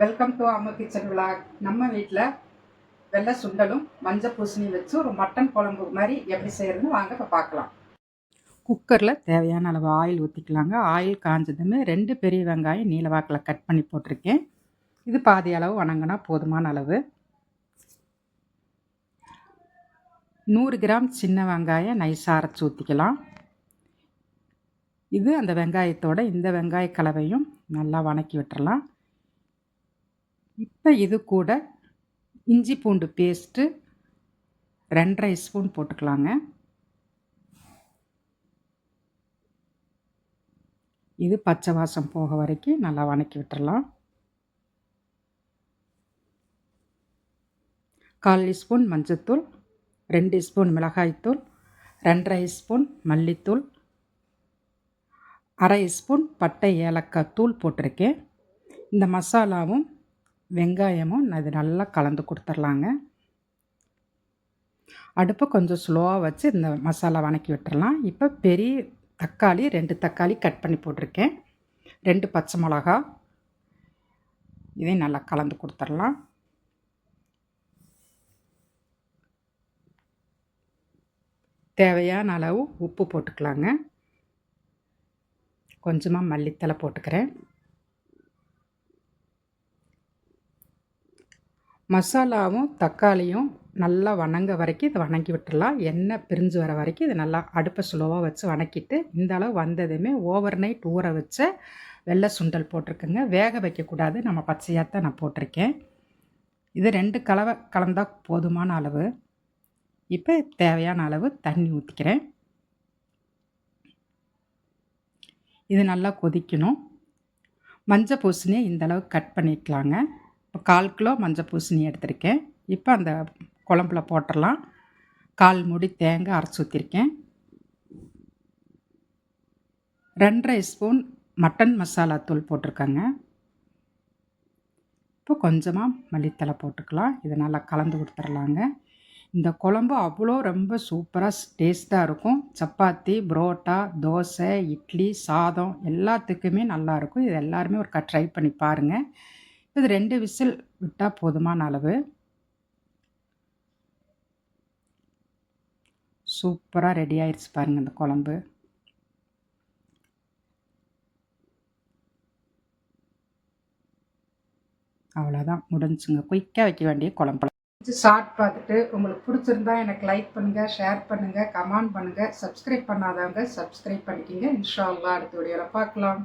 Welcome to அம்மா kitchen vlog. நம்ம வீட்டில் வெள்ளை சுண்டலும் மஞ்சள் பூசணி வச்சு ஒரு மட்டன் குழம்பு மாதிரி எப்படி செய்யறதுன்னு வாங்க இப்போ பார்க்கலாம். குக்கரில் தேவையான அளவு ஆயில் ஊற்றிக்கலாங்க. ஆயில் காஞ்சதுமே 2 பெரிய வெங்காயம் நீல வாக்கில் கட் பண்ணி போட்டிருக்கேன். இது பாதி அளவு வணங்கினா போதுமான அளவு. 100 கிராம் சின்ன வெங்காயம் நைஸாக அரைச்சி ஊற்றிக்கலாம். இது அந்த வெங்காயத்தோட இந்த வெங்காய கலவையும் நல்லா வணக்கி விட்டுறலாம். இப்போ இது கூட இஞ்சி பூண்டு பேஸ்ட்டு 2.5 ஸ்பூன் போட்டுக்கலாங்க. இது பச்சை வாசம் போக வரைக்கும் நல்லா வணக்கி விட்டுறலாம். 1/4 ஸ்பூன் மஞ்சத்தூள், 2 ஸ்பூன் மிளகாய்த்தூள், 2.5 ஸ்பூன் மல்லித்தூள், 1/2 ஸ்பூன் பட்டை ஏலக்காய் தூள் போட்டிருக்கேன். இந்த மசாலாவும் வெங்காயமும் இது நல்லா கலந்து கொடுத்துர்லாங்க. அடுப்பை கொஞ்சம் ஸ்லோவாக வச்சு இந்த மசாலா வணக்கி விட்டுறலாம். இப்போ பெரிய தக்காளி 2 தக்காளி கட் பண்ணி போட்டிருக்கேன். 2 பச்சை மிளகா, இதையும் நல்லா கலந்து கொடுத்துடலாம். தேவையான அளவு உப்பு போட்டுக்கலாங்க. கொஞ்சமாக மல்லித்தலை போட்டுக்கிறேன். மசாலாவும் தக்காளியும் நல்லா வணங்க வரைக்கும் இதை வணக்கி விட்டுடலாம். எண்ணெய் பிரிஞ்சு வர வரைக்கும் இதை நல்லா அடுப்பை ஸ்லோவாக வச்சு வணக்கிட்டு, இந்த அளவு வந்ததுமே ஓவர் நைட் ஊற வச்ச வெள்ளை சுண்டல் போட்டிருக்குங்க. வேக வைக்கக்கூடாது, நம்ம பச்சையாக தான் நான் போட்டிருக்கேன். இது 2 கலவை கலந்தால் போதுமான அளவு. இப்போ தேவையான அளவு தண்ணி ஊற்றிக்கிறேன். இது நல்லா கொதிக்கணும். மஞ்சள் பூசணியை இந்த அளவு கட் பண்ணிக்கலாங்க. இப்போ 1/4 கிலோ மஞ்சள் பூசணி எடுத்திருக்கேன். இப்போ அந்த குழம்புல போட்டுடலாம். 1/4 மூடி தேங்காய் அரைச்சி ஊற்றிருக்கேன். 2.5 ஸ்பூன் மட்டன் மசாலா தூள் போட்டிருக்கேங்க. இப்போ கொஞ்சமாக மல்லித்தலை போட்டுக்கலாம். இதை நல்லா கலந்து கொடுத்துடலாங்க. இந்த குழம்பு அவ்வளோ ரொம்ப சூப்பராக டேஸ்ட்டாக இருக்கும். சப்பாத்தி, புரோட்டா, தோசை, இட்லி, சாதம் எல்லாத்துக்குமே நல்லாயிருக்கும். இது எல்லாருமே ஒரு ட்ரை பண்ணி பாருங்கள். இது 2 விசில் விட்டால் போதுமான அளவு. சூப்பராக ரெடி ஆயிடுச்சு பாருங்கள் இந்த குழம்பு. அவ்வளோதான், முடிஞ்சுங்க. குயிக்காக வைக்க வேண்டிய குழம்பு. ஷார்ட் பார்த்துட்டு உங்களுக்கு பிடிச்சிருந்தா எனக்கு லைக் பண்ணுங்கள், ஷேர் பண்ணுங்கள், கமெண்ட் பண்ணுங்கள். சப்ஸ்கிரைப் பண்ணாதவங்க சப்ஸ்கிரைப் பண்ணிக்கிங்க. இன்ஷா அல்லாஹ் அடுத்த வீடியோவில் பார்க்கலாம்.